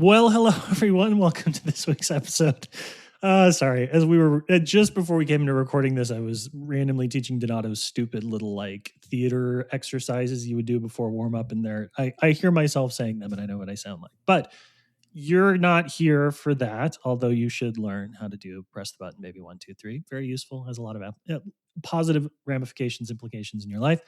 Well, hello everyone. Welcome to this week's episode. Sorry, as we were just before we came into recording this, I was randomly teaching Donato's stupid little like theater exercises you would do before warm up. And there, I hear myself saying them, and I know what I sound like. But you're not here for that, although you should learn how to do press the button, baby 1, 2, 3. Very useful, has a lot of positive ramifications, implications in your life.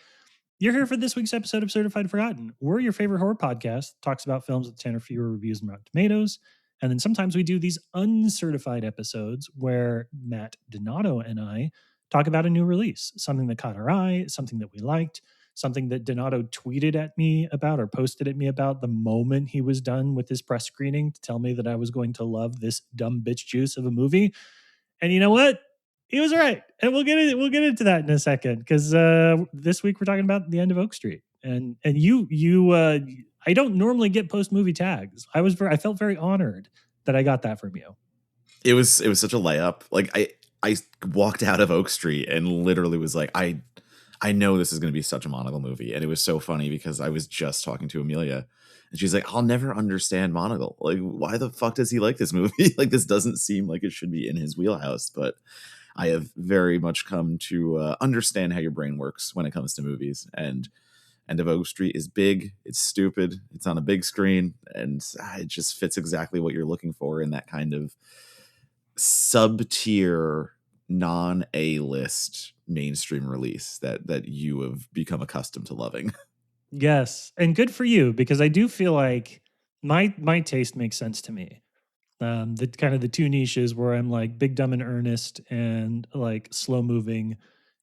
You're here for this week's episode of Certified Forgotten. We're your favorite horror podcast, talks about films with 10 or fewer reviews on Rotten Tomatoes. And then sometimes we do these uncertified episodes where Matt Donato and I talk about a new release, something that caught our eye, something that we liked, something that Donato tweeted at me about or posted at me about the moment he was done with his press screening to tell me that I was going to love this dumb bitch juice of a movie. And you know what? He was right, and we'll get into that in a second because this week we're talking about the end of Oak Street, and you I don't normally get post movie tags. I felt very honored that I got that from you. It was such a layup. Like I walked out of Oak Street and literally was like, I know this is going to be such a monocle movie, and it was so funny because I was just talking to Amelia, and she's like, I'll never understand monocle. Like, why the fuck does he like this movie? Like, this doesn't seem like it should be in his wheelhouse, but I have very much come to understand how your brain works when it comes to movies. And End of Oak Street is big. It's stupid. It's on a big screen. And it just fits exactly what you're looking for in that kind of sub-tier, non-A-list mainstream release that you have become accustomed to loving. Yes, and good for you, because I do feel like my taste makes sense to me. The kind of the two niches where I'm like big, dumb, and earnest, and like slow moving,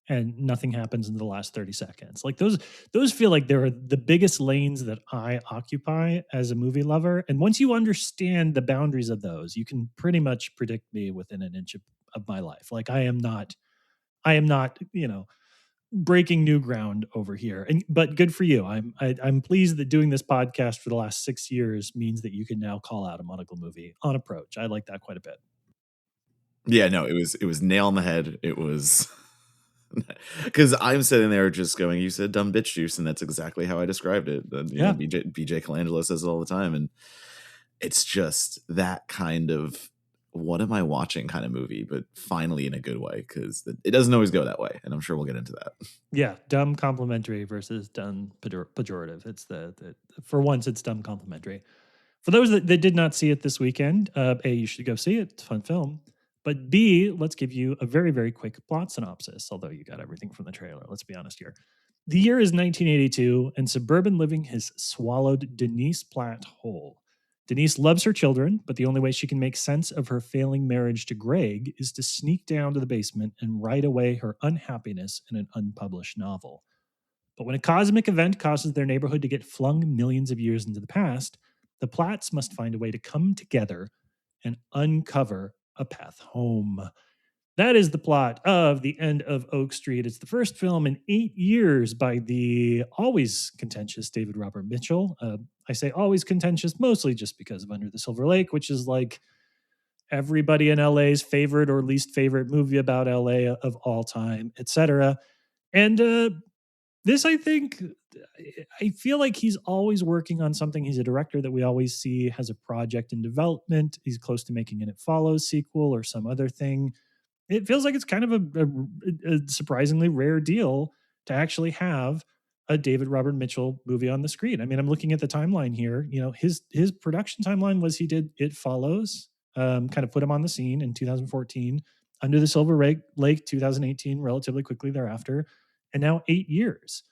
and nothing happens in the last 30 seconds. Like those feel like they're the biggest lanes that I occupy as a movie lover. And once you understand the boundaries of those, you can pretty much predict me within an inch of my life. Like I am not, breaking new ground over here. But good for you. I'm pleased that doing this podcast for the last 6 years means that you can now call out a monocle movie on approach. I like that quite a bit. Yeah, no, it was nail on the head. It was because I'm sitting there just going, you said dumb bitch juice, and that's exactly how I described it. And, Yeah. BJ Colangelo says it all the time, and it's just that kind of what am I watching kind of movie, but finally in a good way, because it doesn't always go that way, and I'm sure we'll get into that. Yeah, dumb complimentary versus dumb pejorative. It's the for once it's dumb complimentary. For those that did not see it this weekend, A, you should go see it. It's a fun film. But B, let's give you a very, very quick plot synopsis, although you got everything from the trailer. Let's be honest here. The year is 1982, and suburban living has swallowed Denise Platt whole. Denise loves her children, but the only way she can make sense of her failing marriage to Greg is to sneak down to the basement and write away her unhappiness in an unpublished novel. But when a cosmic event causes their neighborhood to get flung millions of years into the past, the Platts must find a way to come together and uncover a path home. That is the plot of The End of Oak Street. It's the first film in 8 years by the always contentious David Robert Mitchell. I say always contentious mostly just because of Under the Silver Lake, which is like everybody in LA's favorite or least favorite movie about LA of all time, etc. And this, I think, I feel like he's always working on something. He's a director that we always see has a project in development. He's close to making an It Follows sequel or some other thing. It feels like it's kind of a surprisingly rare deal to actually have a David Robert Mitchell movie on the screen. I mean, I'm looking at the timeline here. You know, his production timeline was he did It Follows, kind of put him on the scene in 2014, Under the Silver Lake 2018, relatively quickly thereafter, and now 8 years.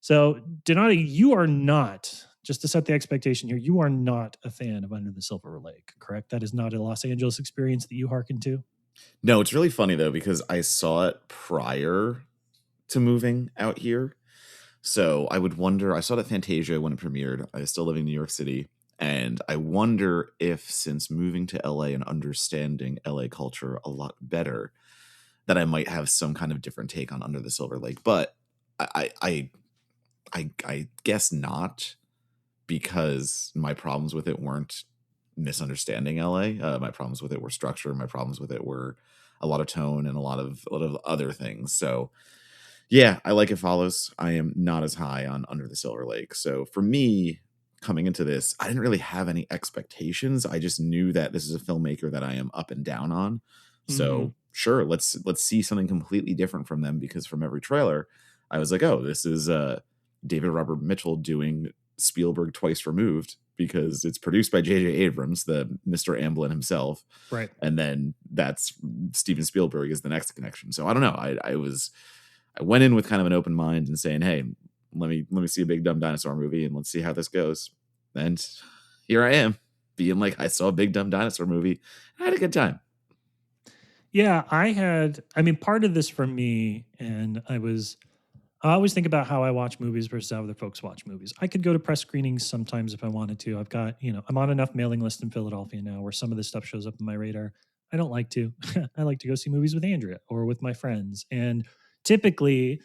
So, Donati, you are not, just to set the expectation here, you are not a fan of Under the Silver Lake, correct? That is not a Los Angeles experience that you hearken to? No, it's really funny though, because I saw it prior to moving out here. So I would wonder, I saw it at Fantasia when it premiered. I was still living in New York City. And I wonder if, since moving to LA and understanding LA culture a lot better, that I might have some kind of different take on Under the Silver Lake. But I guess not, because my problems with it weren't misunderstanding LA. My problems with it were structure. My problems with it were a lot of tone and a lot of other things. So yeah, I like It Follows. I am not as high on Under the Silver Lake. So for me, coming into this, I didn't really have any expectations. I just knew that this is a filmmaker that I am up and down on. Hmm. So sure, let's see something completely different from them, because from every trailer, I was like, oh, this is David Robert Mitchell doing Spielberg twice removed, because it's produced by J.J. Abrams, the Mr. Amblin himself, Right. and then that's Steven Spielberg is the next connection. So I don't know. I went in with kind of an open mind and saying, hey, let me see a big dumb dinosaur movie and let's see how this goes. And here I am, being like, I saw a big dumb dinosaur movie. I had a good time. Yeah, I mean, part of this for me, and I always think about how I watch movies versus how other folks watch movies. I could go to press screenings sometimes if I wanted to. I've got, I'm on enough mailing list in Philadelphia now where some of this stuff shows up on my radar. I don't like to. I like to go see movies with Andrea or with my friends. And typically,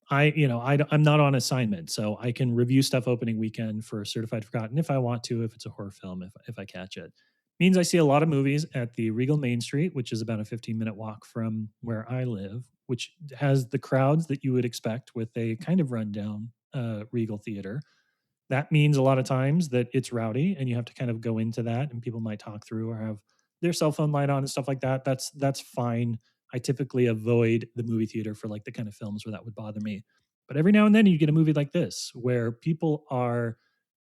I'm not on assignment, so I can review stuff opening weekend for Certified Forgotten if I want to, if it's a horror film, if I catch it. Means I see a lot of movies at the Regal Main Street, which is about a 15-minute walk from where I live, which has the crowds that you would expect with a kind of rundown Regal theater. That means a lot of times that it's rowdy and you have to kind of go into that, and people might talk through or have their cell phone light on and stuff like that. That's fine. I typically avoid the movie theater for like the kind of films where that would bother me. But every now and then you get a movie like this where people are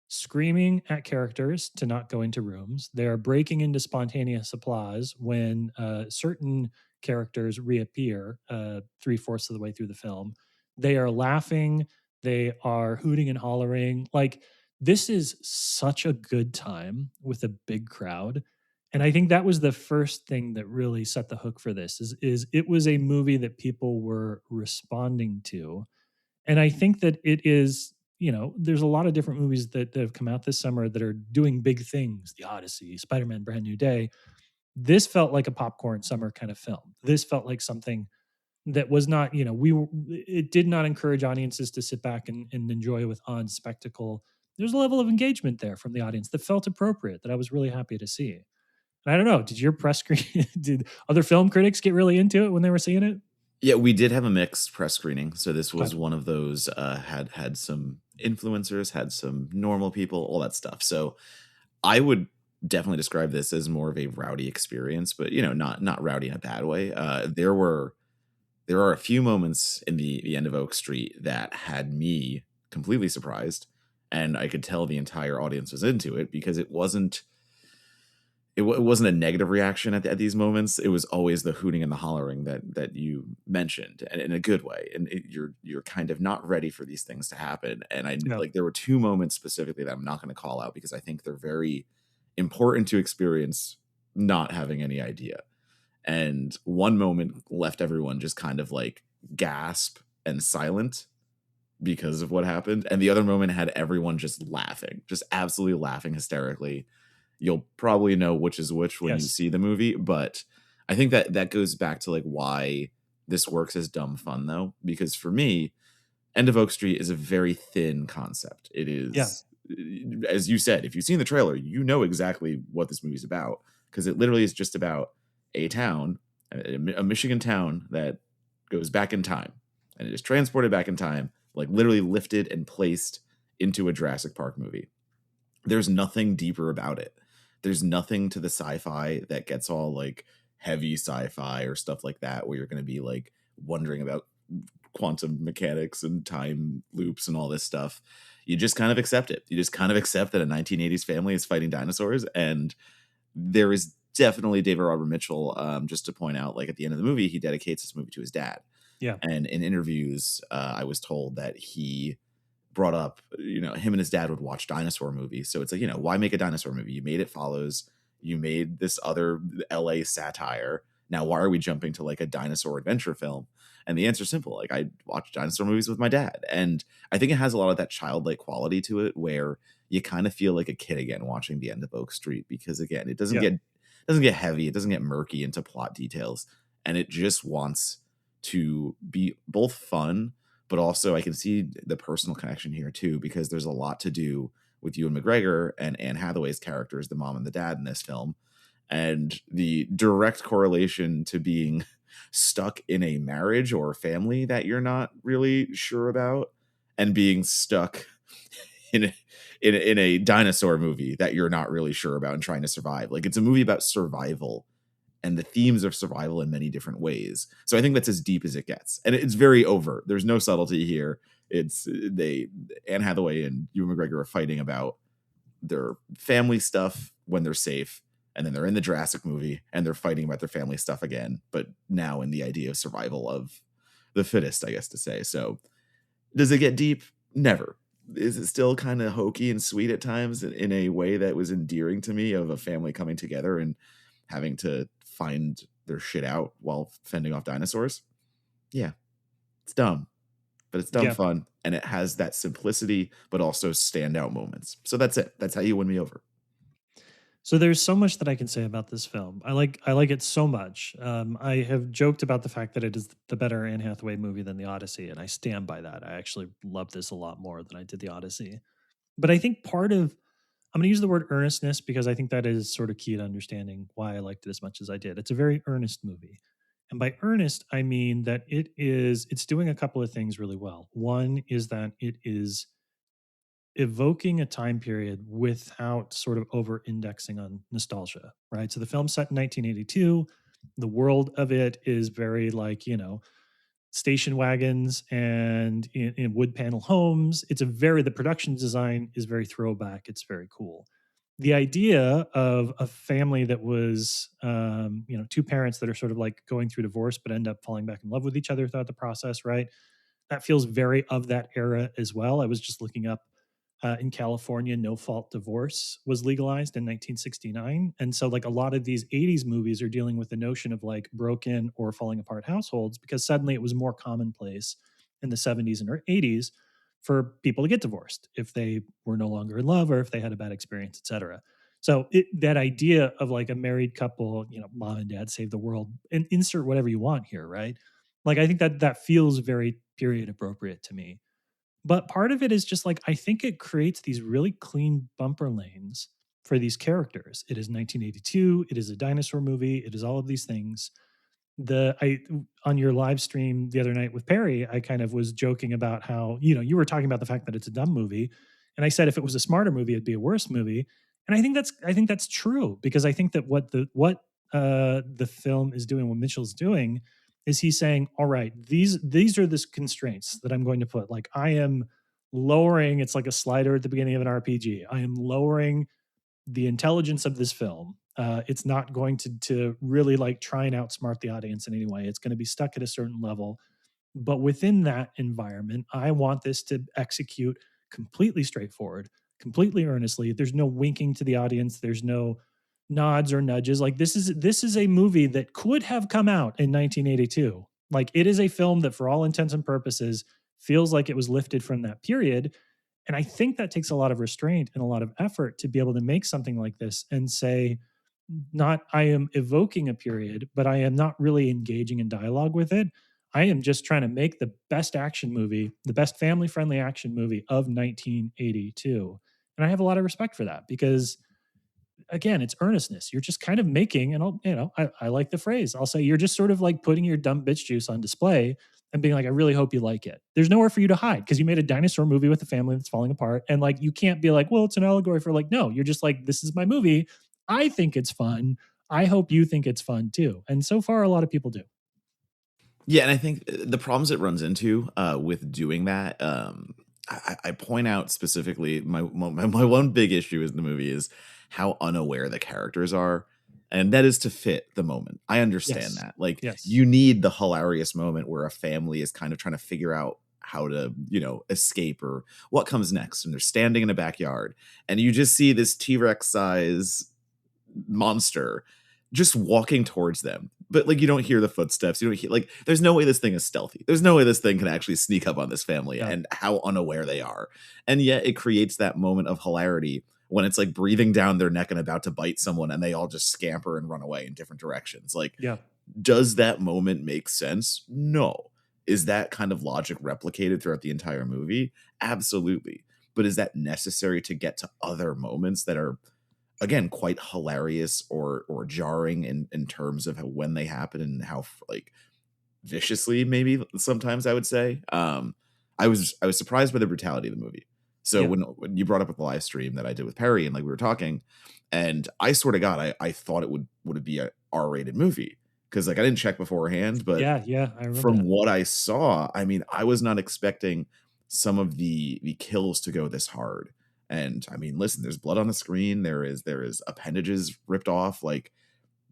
screaming at characters to not go into rooms. They are breaking into spontaneous applause when certain characters reappear 3/4 of the way through the film. They are laughing. They are hooting and hollering. Like, this is such a good time with a big crowd. And I think that was the first thing that really set the hook for this is it was a movie that people were responding to. And I think that it is, there's a lot of different movies that have come out this summer that are doing big things. The Odyssey, Spider-Man Brand New Day. This felt like a popcorn summer kind of film. This felt like something that was not, it did not encourage audiences to sit back and enjoy with awe and spectacle. There's a level of engagement there from the audience that felt appropriate, that I was really happy to see. And I don't know, did your press screen, did other film critics get really into it when they were seeing it? Yeah, we did have a mixed press screening. So this Okay. was one of those had some influencers, had some normal people, all that stuff. So I would definitely describe this as more of a rowdy experience, but not rowdy in a bad way. There are a few moments in the end of Oak Street that had me completely surprised, and I could tell the entire audience was into it, because it wasn't a negative reaction at these moments. It was always the hooting and the hollering that you mentioned, and in a good way. And you're kind of not ready for these things to happen. And I Yeah. like there were two moments specifically that I'm not going to call out, because I think they're very important to experience, not having any idea. And one moment left everyone just kind of like gasp and silent because of what happened, and the other moment had everyone just laughing, just absolutely laughing hysterically. You'll probably know which is which when you Yes. see the movie, but I think that goes back to like why this works as dumb fun, though, because for me, End of Oak Street is a very thin concept. It Yeah. is, as you said, if you've seen the trailer, you know exactly what this movie's about, because it literally is just about a town, a Michigan town that goes back in time, and it is transported back in time, like literally lifted and placed into a Jurassic Park movie. There's nothing deeper about it. There's nothing to the sci-fi that gets all like heavy sci-fi or stuff like that, where you're going to be like wondering about quantum mechanics and time loops and all this stuff. You just kind of accept it. You just kind of accept that a 1980s family is fighting dinosaurs. And there is definitely David Robert Mitchell, just to point out, like at the end of the movie, he dedicates this movie to his dad. Yeah. And in interviews, I was told that he brought up, him and his dad would watch dinosaur movies. So it's like, why make a dinosaur movie? You made It Follows. You made this other LA satire. Now, why are we jumping to like a dinosaur adventure film? And the answer is simple. Like, I watch dinosaur movies with my dad. And I think it has a lot of that childlike quality to it, where you kind of feel like a kid again watching the end of Oak Street, because again, it Yeah. doesn't get heavy, it doesn't get murky into plot details, and it just wants to be both fun, but also I can see the personal connection here too, because there's a lot to do with Ewan McGregor and Anne Hathaway's characters, the mom and the dad in this film, and the direct correlation to being stuck in a marriage or family that you're not really sure about, and being stuck in a dinosaur movie that you're not really sure about and trying to survive. Like it's a movie about survival and the themes of survival in many different ways. So I think that's as deep as it gets, and it's very overt. There's no subtlety here. It's they Anne Hathaway and Ewan McGregor are fighting about their family stuff when they're safe, and then they're in the Jurassic movie and they're fighting about their family stuff again, but now in the idea of survival of the fittest, I guess to say. So does it get deep? Never. Is it still kind of hokey and sweet at times in a way that was endearing to me of a family coming together and having to find their shit out while fending off dinosaurs? Yeah, it's dumb, but it's dumb Yeah. fun, and it has that simplicity but also standout moments. So that's it. That's how you win me over. So there's so much that I can say about this film. I like it so much. I have joked about the fact that it is the better Anne Hathaway movie than the Odyssey, and I stand by that. I actually love this a lot more than I did the Odyssey. But I think part of I'm going to use the word earnestness because I think that is sort of key to understanding why I liked it as much as I did. It's a very earnest movie. And by earnest, I mean that it's doing a couple of things really well. One is that it is evoking a time period without sort of over indexing on nostalgia, right? So the film's set in 1982. The world of it is very like, station wagons and in wood panel homes. The production design is very throwback. It's very cool. The idea of a family that was, two parents that are sort of like going through divorce, but end up falling back in love with each other throughout the process, right? That feels very of that era as well. I was just looking up in California, no fault divorce was legalized in 1969. And so, like, a lot of these 80s movies are dealing with the notion of like broken or falling apart households because suddenly it was more commonplace in the 70s and 80s for people to get divorced if they were no longer in love or if they had a bad experience, etc. So, that idea of like a married couple, mom and dad save the world, and insert whatever you want here, right? Like, I think that feels very period appropriate to me, but part of it is just like I think it creates these really clean bumper lanes for these characters. It is 1982, it is a dinosaur movie, it is all of these things. The I On your live stream the other night with Perry, I kind of was joking about how, you were talking about the fact that it's a dumb movie, and I said if it was a smarter movie it'd be a worse movie. And I think that's true because I think that what the film is doing, what Mitchell's doing is he's saying, all right, these are the constraints that I'm going to put. Like I am lowering, it's like a slider at the beginning of an RPG. I am lowering the intelligence of this film. It's not going to really like try and outsmart the audience in any way. It's going to be stuck at a certain level, but within that environment, I want this to execute completely straightforward, completely earnestly. There's no winking to the audience. There's no nods or nudges. Like this is a movie that could have come out in 1982. Like it is a film that, for all intents and purposes, feels like it was lifted from that period. And I think that takes a lot of restraint and a lot of effort to be able to make something like this and say, not I am evoking a period, but I am not really engaging in dialogue with it. I am just trying to make the best action movie, the best family friendly action movie of 1982. And I have a lot of respect for that because, again, it's earnestness. You're just kind of making, and I like the phrase. I'll say you're just sort of like putting your dumb bitch juice on display and being like, I really hope you like it. There's nowhere for you to hide because you made a dinosaur movie with a family that's falling apart. And like, you can't be like, well, it's an allegory for like, no, you're just like, this is my movie. I think it's fun. I hope you think it's fun too. And so far, a lot of people do. Yeah, and I think the problems it runs into with doing that, I point out specifically my one big issue in the movie is how unaware the characters are, and that is to fit the moment. I understand Yes. that, like Yes. you need the hilarious moment where a family is kind of trying to figure out how to escape or what comes next, and they're standing in a backyard, and you just see this T-Rex size monster just walking towards them. But like you don't hear the footsteps. You don't hear like there's no way this thing is stealthy. There's no way this thing can actually sneak up on this family Yeah. and how unaware they are. And yet it creates that moment of hilarity when it's like breathing down their neck and about to bite someone and they all just scamper and run away in different directions. Like, Yeah. does that moment make sense? No. Is that kind of logic replicated throughout the entire movie? Absolutely. But is that necessary to get to other moments that are again quite hilarious or jarring in terms of when they happen and how like viciously maybe sometimes I would say I was surprised by the brutality of the movie. So Yeah. when you brought up with the live stream that I did with Perry and like we were talking, and I swear to God, I thought it would be a R-rated movie because like I didn't check beforehand, but Yeah, yeah, I remember from that. what I saw, I mean, I was not expecting some of the kills to go this hard. And I mean, listen, there's blood on the screen. There is appendages ripped off. Like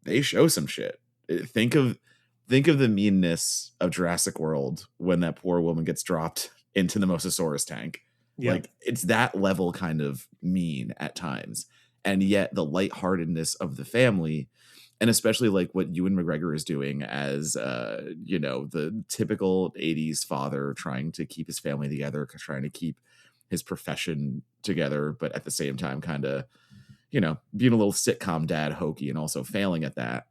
they show some shit. Think of the meanness of Jurassic World when that poor woman gets dropped into the Mosasaurus tank. Yeah. Like it's that level kind of mean at times. And yet the lightheartedness of the family, and especially like what Ewan McGregor is doing as the typical 80s father trying to keep his family together, trying to keep his profession together, but at the same time kind of being a little sitcom dad hokey and also failing at that.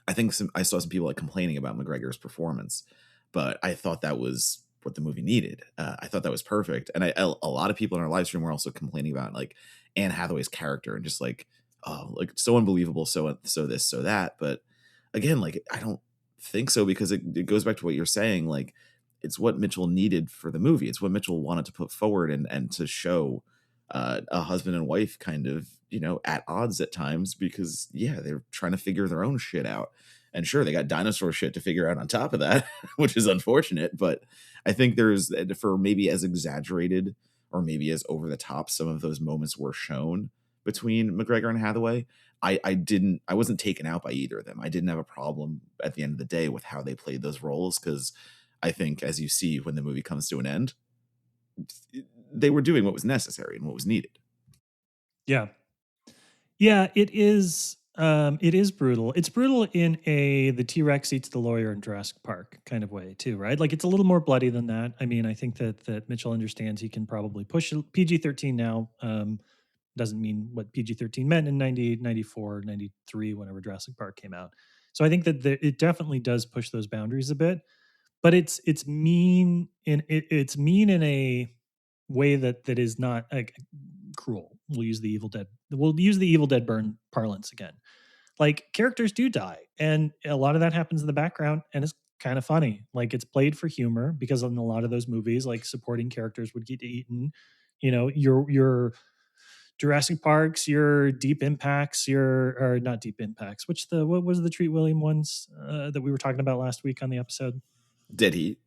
I think I saw some people like complaining about McGregor's performance, but I thought that was what the movie needed. I thought that was perfect, and a lot of people in our live stream were also complaining about like Anne Hathaway's character and just like, oh, like so unbelievable, so this, so that. But again, like I don't think so because it goes back to what you're saying. Like it's what Mitchell needed for the movie. It's what Mitchell wanted to put forward and to show a husband and wife kind of at odds at times because yeah they're trying to figure their own shit out, and sure they got dinosaur shit to figure out on top of that which is unfortunate, but I think there's for maybe as exaggerated or maybe as over the top some of those moments were shown between McGregor and Hathaway. I wasn't taken out by either of them. I didn't have a problem at the end of the day with how they played those roles because I think as you see when the movie comes to an end, they were doing what was necessary and what was needed. Yeah. Yeah, it is brutal. It's brutal in a the T-Rex eats the lawyer in Jurassic Park kind of way too, right? Like it's a little more bloody than that. I mean, I think that Mitchell understands he can probably push PG-13 now. Doesn't mean what PG-13 meant in 98, 94, 93, whenever Jurassic Park came out. So I think that it definitely does push those boundaries a bit, but it's mean in a way that is not like cruel. We'll use the Evil Dead burn parlance again. Like characters do die, and a lot of that happens in the background, and it's kind of funny. Like it's played for humor because in a lot of those movies, like supporting characters would get eaten. Your Jurassic Parks, your Deep Impacts, your or not Deep Impacts. What was the Treat William ones that we were talking about last week on the episode? Dead Heat.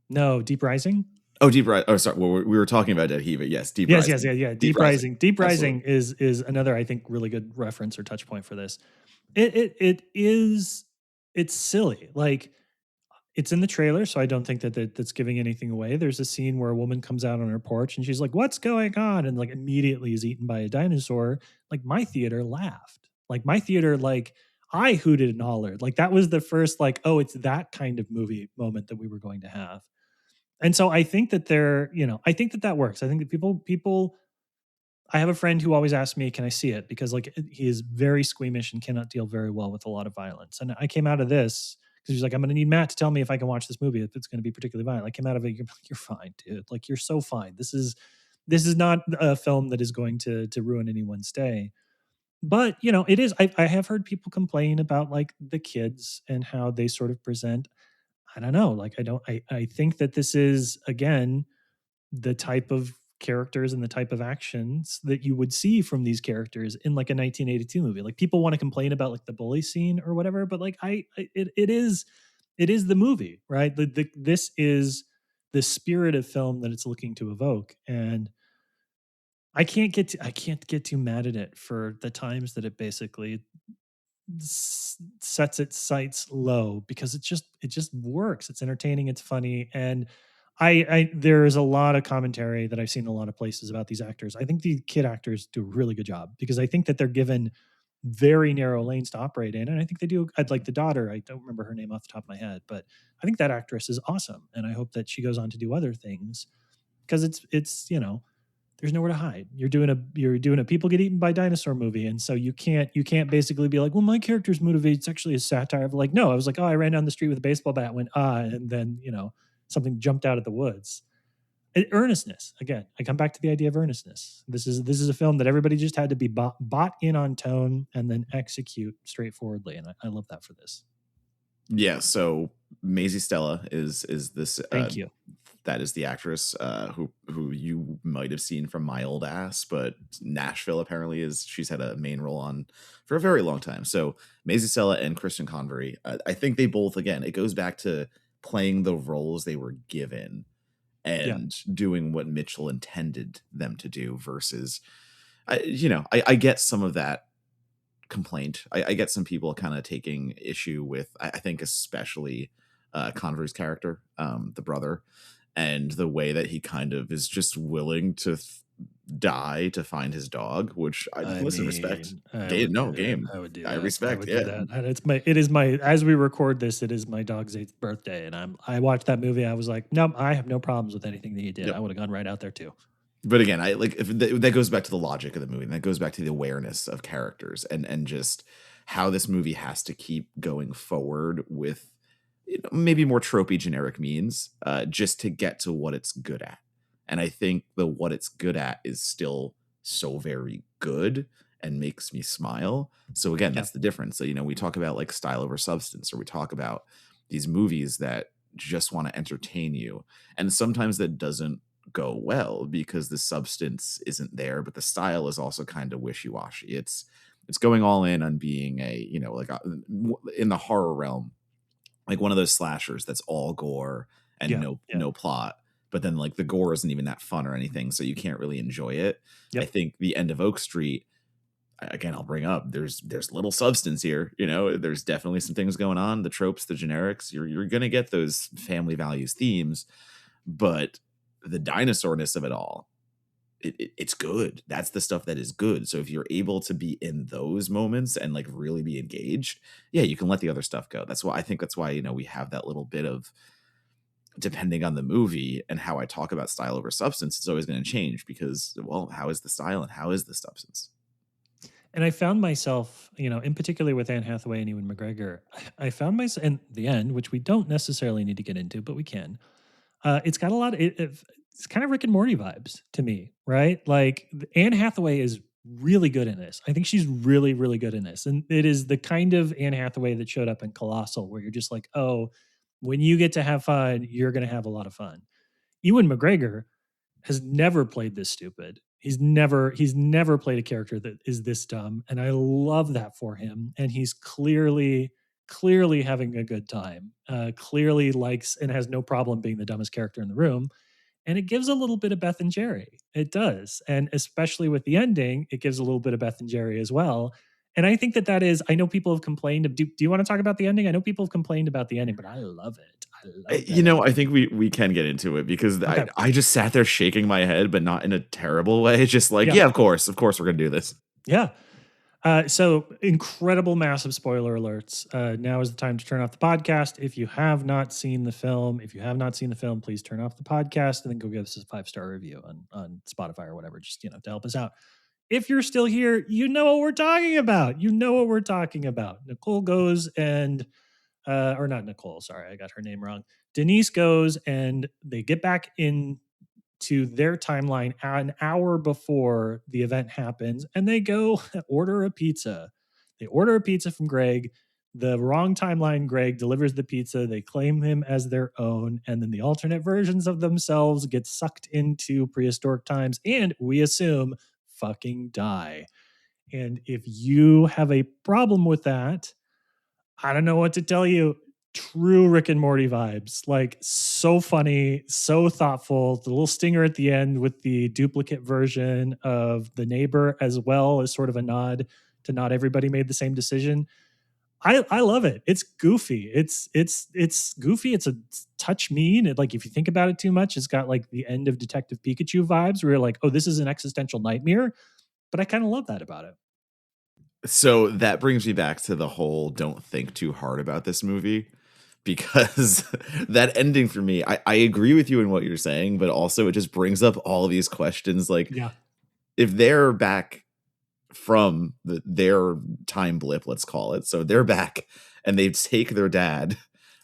No, Deep Rising. Oh, Deep Rising. Oh, sorry. Well, we were talking about Dead Heat, but yes, Deep Yes, yes, Rising. yeah, yeah. Deep Deep Rising. Rising. Deep Rising Absolutely. is another, I think, really good reference or touch point for this. It is it's silly. Like it's in the trailer, so I don't think that's giving anything away. There's a scene where a woman comes out on her porch and she's like, "What's going on?" and like immediately is eaten by a dinosaur. Like my theater laughed. Like my theater, like I hooted and hollered. Like that was the first like, oh, it's that kind of movie moment that we were going to have. And so I think that I think that works. I think that people I have a friend who always asks me, "Can I see it?" Because like he is very squeamish and cannot deal very well with a lot of violence. And I came out of this because he's like, "I'm going to need Matt to tell me if I can watch this movie if it's going to be particularly violent." I came out of it, you're fine, dude. Like you're so fine. This is not a film that is going to ruin anyone's day. But it is. I have heard people complain about like the kids and how they sort of present. I don't know. Like I don't. I think that this is again the type of characters and the type of actions that you would see from these characters in like a 1982 movie. Like people want to complain about like the bully scene or whatever, but like it is the movie, right? This is the spirit of film that it's looking to evoke, and I can't get too mad at it for the times that it basically sets its sights low because it just works. It's entertaining, it's funny, and I there is a lot of commentary that I've seen in a lot of places about these actors. I think the kid actors do a really good job because I think that they're given very narrow lanes to operate in, and I think they do. I'd like the daughter. I don't remember her name off the top of my head, but I think that actress is awesome, and I hope that she goes on to do other things because it's there's nowhere to hide. You're doing a people get eaten by dinosaur movie, and so you can't basically be like, well, my character's motivated sexually as satire. Of like, no, I was like, oh, I ran down the street with a baseball bat, went and then something jumped out of the woods. Earnestness again. I come back to the idea of earnestness. This is a film that everybody just had to be bought in on tone and then execute straightforwardly, and I love that for this. Yeah. So Maisie Stella is this Thank you. That is the actress who you might have seen from My Old Ass, but Nashville apparently is she's had a main role on for a very long time. So Maisie Sella and Christian Convery, I think they both, again, it goes back to playing the roles they were given Yeah. and doing what Mitchell intended them to do versus, I get some of that complaint. I get some people kind of taking issue with, I think especially Convery's character, the brother, and the way that he kind of is just willing to die to find his dog, which I I listen, respect. mean, I Game, would do no that. game. I would do I that. I respect. would do Yeah. that. And it is my, as we record this, it is my dog's 8th birthday. And I watched that movie. I was like, nope, I have no problems with anything that he did. I Yep. would have gone right out there too. But again, I like if that goes back to the logic of the movie, and that goes back to the awareness of characters and just how this movie has to keep going forward with, maybe more tropey generic means, just to get to what it's good at. And I think the what it's good at is still so very good and makes me smile. So again, Yeah. that's the difference. So, we talk about like style over substance, or we talk about these movies that just want to entertain you. And sometimes that doesn't go well because the substance isn't there, but the style is also kind of wishy-washy. It's going all in on being in the horror realm, like one of those slashers that's all gore and Yeah. no Yeah. no plot, but then like the gore isn't even that fun or anything, so you can't really enjoy it. I Yep. think The End of Oak Street, again, I'll bring up, there's little substance here. There's definitely some things going on, the tropes, the generics, you're gonna get those family values themes, but the dinosaurness of it all, it's good. That's the stuff that is good. So if you're able to be in those moments and like really be engaged, yeah, you can let the other stuff go. That's why we have that little bit of, depending on the movie and how I talk about style over substance, it's always going to change because, well, how is the style and how is the substance? And I found myself, in particular with Anne Hathaway and Ewan McGregor, I found myself in the end, which we don't necessarily need to get into, but we can. It's got a lot of it's kind of Rick and Morty vibes to me, right? Like Anne Hathaway is really good in this. I think she's really, really good in this. And it is the kind of Anne Hathaway that showed up in Colossal, where you're just like, oh, when you get to have fun, you're going to have a lot of fun. Ewan McGregor has never played this stupid. He's never played a character that is this dumb, and I love that for him. And he's clearly having a good time. Clearly likes and has no problem being the dumbest character in the room. And it gives a little bit of Beth and Jerry. It does, and especially with the ending, it gives a little bit of Beth and Jerry as well. And I think that is. I know people have complained. Do you want to talk about the ending? I know people have complained about the ending, but I love it. I love that I ending. think we can get into it because I, Okay. I just sat there shaking my head, but not in a terrible way. Just like, Yeah. yeah, of course we're gonna do this. Yeah. So incredible, massive spoiler alerts. Now is the time to turn off the podcast. If you have not seen the film, please turn off the podcast and then go give us a 5-star review on Spotify or whatever, just to help us out. If you're still here, you know what we're talking about. Nicole goes and or not Nicole, sorry, I got her name wrong. Denise goes and they get back in to their timeline an hour before the event happens, and they go order a pizza. They order a pizza from Greg. The wrong timeline, Greg delivers the pizza. They claim him as their own, and then the alternate versions of themselves get sucked into prehistoric times, and we assume fucking die. And if you have a problem with that, I don't know what to tell you. True Rick and Morty vibes. Like so funny, so thoughtful. The little stinger at the end with the duplicate version of the neighbor, as well as sort of a nod to not everybody made the same decision. I love it. It's goofy. It's goofy. It's a touch mean. Like if you think about it too much, it's got like the end of Detective Pikachu vibes where you're like, oh, this is an existential nightmare. But I kind of love that about it. So that brings me back to the whole don't think too hard about this movie, because that ending for me, I agree with you in what you're saying, but also it just brings up all these questions. Like Yeah. if they're back from their time blip, let's call it. So they're back and they take their dad,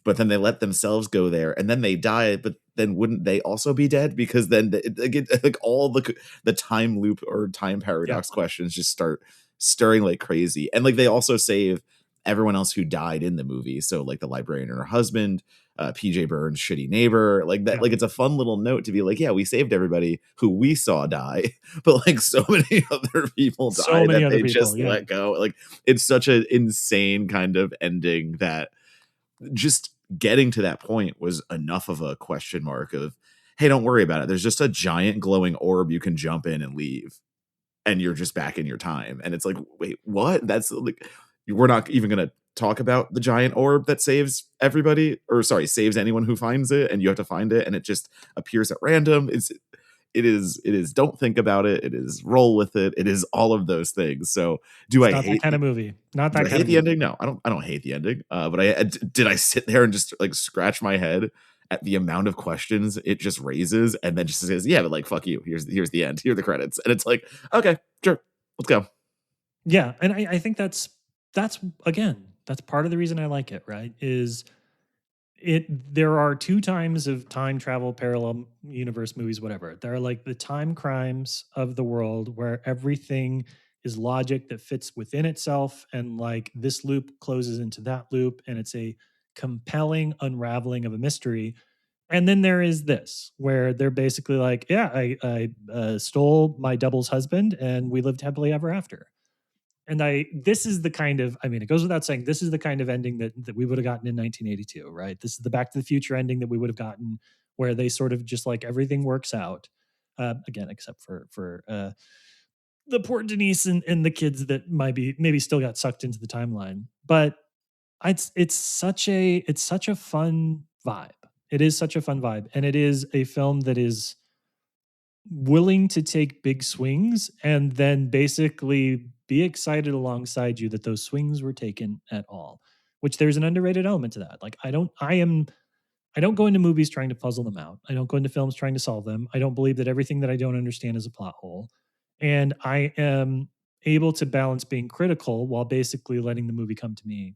but then they let themselves go there and then they die. But then wouldn't they also be dead? Because then again, like all the time loop or time Yeah. paradox questions just start stirring like crazy. And like they also save everyone else who died in the movie. So like the librarian and her husband, PJ Burns' shitty neighbor, like that. Yeah. Like it's a fun little note to be like, yeah, we saved everybody who we saw die, but like so many other people So die many that other they people. just Yeah. let go. Like it's such an insane kind of ending that just getting to that point was enough of a question mark of, hey, don't worry about it. There's just a giant glowing orb you can jump in and leave, and you're just back in your time. And it's like, wait, what? That's like, we're not even going to talk about the giant orb that saves everybody, or sorry, saves anyone who finds it, and you have to find it, and it just appears at random. It is don't think about it. It is roll with it. It is all of those things. So do It's I not that hate kind of movie. Not do that I kind hate of the movie. ending? No, I don't hate the ending. But did I sit there and just like scratch my head at the amount of questions it just raises, and then just says, yeah, but like fuck you. Here's the end. Here are the credits, and it's like, okay, sure, let's go. Yeah. And I think that's again, that's part of the reason I like it, right? Is there are two times of time travel, parallel universe movies, whatever. There are like the time crimes of the world where everything is logic that fits within itself, and like this loop closes into that loop, and it's a compelling unraveling of a mystery. And then there is this where they're basically like, yeah, I stole my double's husband and we lived happily ever after. And this is the kind of, I mean, it goes without saying, this is the kind of ending that we would have gotten in 1982, right? This is the Back to the Future ending that we would have gotten, where they sort of just like everything works out. Again, except for the poor Denise and the kids that might be maybe still got sucked into the timeline. But it's such a fun vibe. It is such a fun vibe, and it is a film that is willing to take big swings and then basically be excited alongside you that those swings were taken at all, which there's an underrated element to that. Like I don't go into movies trying to puzzle them out. I don't go into films trying to solve them. I don't believe that everything that I don't understand is a plot hole. And I am able to balance being critical while basically letting the movie come to me,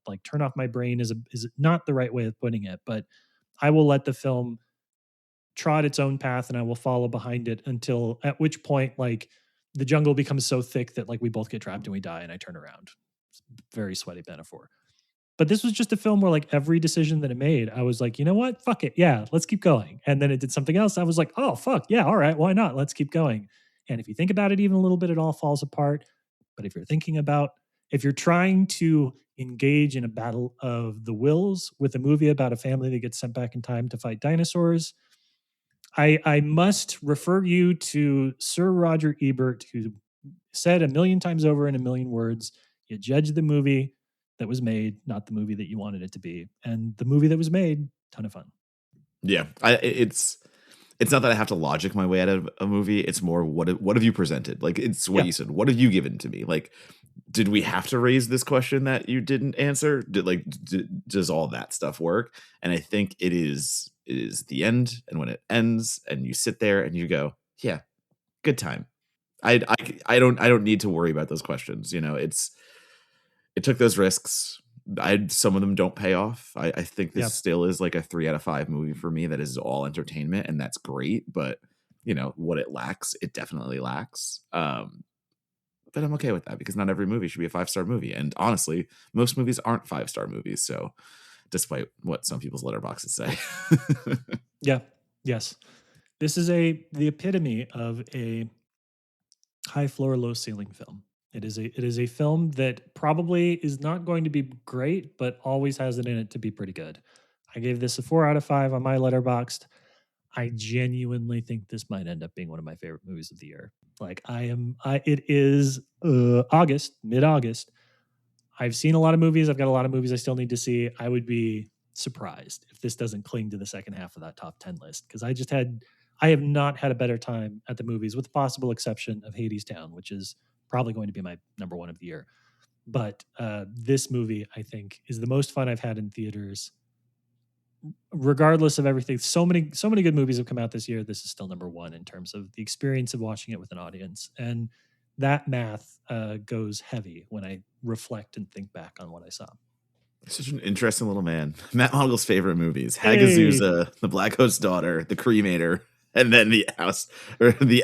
like turn off my brain is not the right way of putting it, but I will let the film trod its own path and I will follow behind it until at which point like the jungle becomes so thick that like we both get trapped and we die and I turn around. It's a very sweaty metaphor. But this was just a film where like every decision that it made, I was like, you know what? Fuck it. Yeah, let's keep going. And then it did something else. I was like, oh fuck. Yeah, all right, why not? Let's keep going. And if you think about it even a little bit, it all falls apart. But if you're trying to engage in a battle of the wills with a movie about a family that gets sent back in time to fight dinosaurs, I must refer you to Sir Roger Ebert, who said a million times over in a million words, you judge the movie that was made, not the movie that you wanted it to be. And the movie that was made, ton of fun. Yeah, it's not that I have to logic my way out of a movie. It's more what have you presented? Like it's what Yeah. you said. What have you given to me? Like, did we have to raise this question that you didn't answer? Does all that stuff work? And I think it is the end. And when it ends, and you sit there and you go, yeah, good time. I don't need to worry about those questions. It took those risks. Some of them don't pay off. I think this Yeah. still is like a 3 out of 5 movie for me that is all entertainment, and that's great. But what it lacks, it definitely lacks. But I'm okay with that because not every movie should be a 5-star movie. And honestly, most movies aren't 5-star movies. So despite what some people's letterboxes say. Yeah. Yes. This is the epitome of a high floor, low ceiling film. It is a film that probably is not going to be great, but always has it in it to be pretty good. I gave this a 4 out of 5 on my letterboxed. I genuinely think this might end up being one of my favorite movies of the year. Like it is August, mid-August. I've seen a lot of movies. I've got a lot of movies I still need to see. I would be surprised if this doesn't cling to the second half of that top 10 list because I have not had a better time at the movies with the possible exception of Hades Town, which is probably going to be my number one of the year. But this movie, I think, is the most fun I've had in theaters regardless of everything. So many good movies have come out this year. This is still number one in terms of the experience of watching it with an audience, and that math goes heavy when I reflect and think back on what I saw. Such an interesting little man. Matt Mottle's favorite movies: Hey, Hagazusa, The Black Host's Daughter, The Cremator, and then the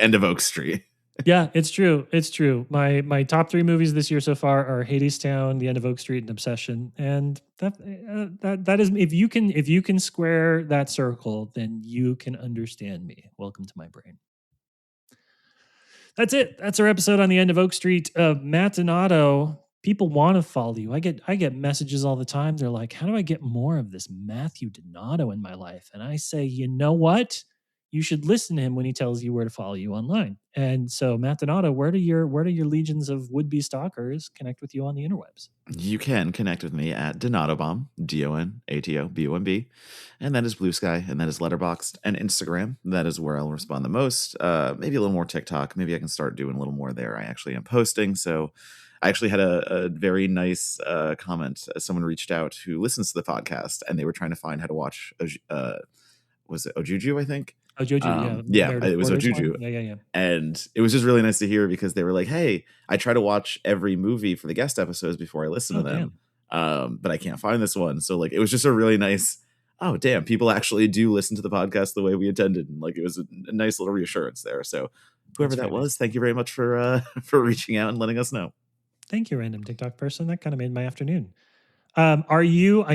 end of Oak Street. Yeah, it's true. It's true. My top 3 movies this year so far are Hadestown, The End of Oak Street, and Obsession. And that is, if you can square that circle, then you can understand me. Welcome to my brain. That's it. That's our episode on The End of Oak Street. Matt Donato, people want to follow you. I get messages all the time. They're like, "How do I get more of this Matthew Donato in my life?" And I say, "You know what? You should listen to him when he tells you where to follow you online." And so, Matt Donato, where do your legions of would-be stalkers connect with you on the interwebs? You can connect with me at Donatobomb, DonatoBomb, and that is Blue Sky, and that is Letterboxd, and Instagram. That is where I'll respond the most. Maybe a little more TikTok. Maybe I can start doing a little more there. I actually am posting, so I actually had a very nice comment. Someone reached out who listens to the podcast, and they were trying to find how to watch. Was it Ojuju? I think. Oh, Jojo, yeah, Yeah, Meredith it was Porter's one. Ojuju, Yeah, yeah, yeah. and it was just really nice to hear because they were like, "Hey, I try to watch every movie for the guest episodes before I listen Oh, to them, damn. but I can't find this one." So like, it was just a really nice. Oh, damn! People actually do listen to the podcast the way we intended, and like, it was a nice little reassurance there. So, whoever That's that very nice. was, thank you very much for for reaching out and letting us know. Thank you, random TikTok person. That kind of made my afternoon. I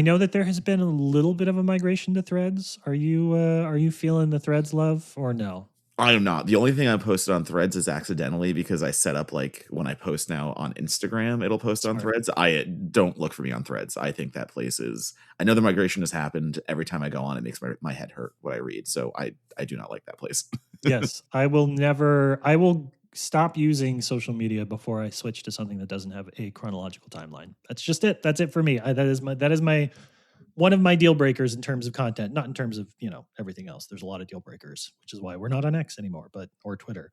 know that there has been a little bit of a migration to Threads. Are you feeling the Threads love or no? I am not. The only thing I posted on Threads is accidentally because I set up like when I post now on Instagram, it'll post on Smart. Threads. I don't look for me on Threads. I think that place is. I know the migration has happened. Every time I go on, it makes my head hurt what I read. So I do not like that place. Yes, I will stop using social media before I switch to something that doesn't have a chronological timeline. That's just it. That's it for me. That is my one of my deal breakers in terms of content, not in terms of, everything else. There's a lot of deal breakers, which is why we're not on X anymore, or Twitter.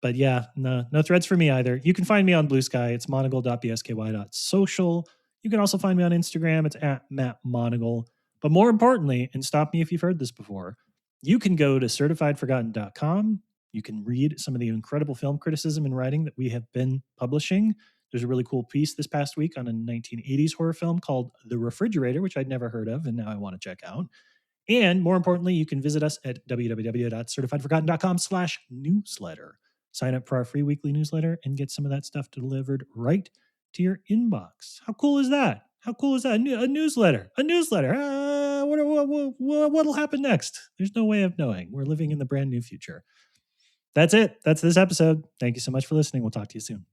But yeah, no threads for me either. You can find me on Blue Sky. It's monogle.bsky.social. You can also find me on Instagram. It's at Matt Monogle. But more importantly, and stop me if you've heard this before, you can go to certifiedforgotten.com. You can read some of the incredible film criticism and writing that we have been publishing. There's a really cool piece this past week on a 1980s horror film called The Refrigerator, which I'd never heard of, and now I want to check out. And more importantly, you can visit us at www.certifiedforgotten.com/newsletter. Sign up for our free weekly newsletter and get some of that stuff delivered right to your inbox. How cool is that? How cool is that? A newsletter. A newsletter. What'll happen next? There's no way of knowing. We're living in the brand new future. That's it. That's this episode. Thank you so much for listening. We'll talk to you soon.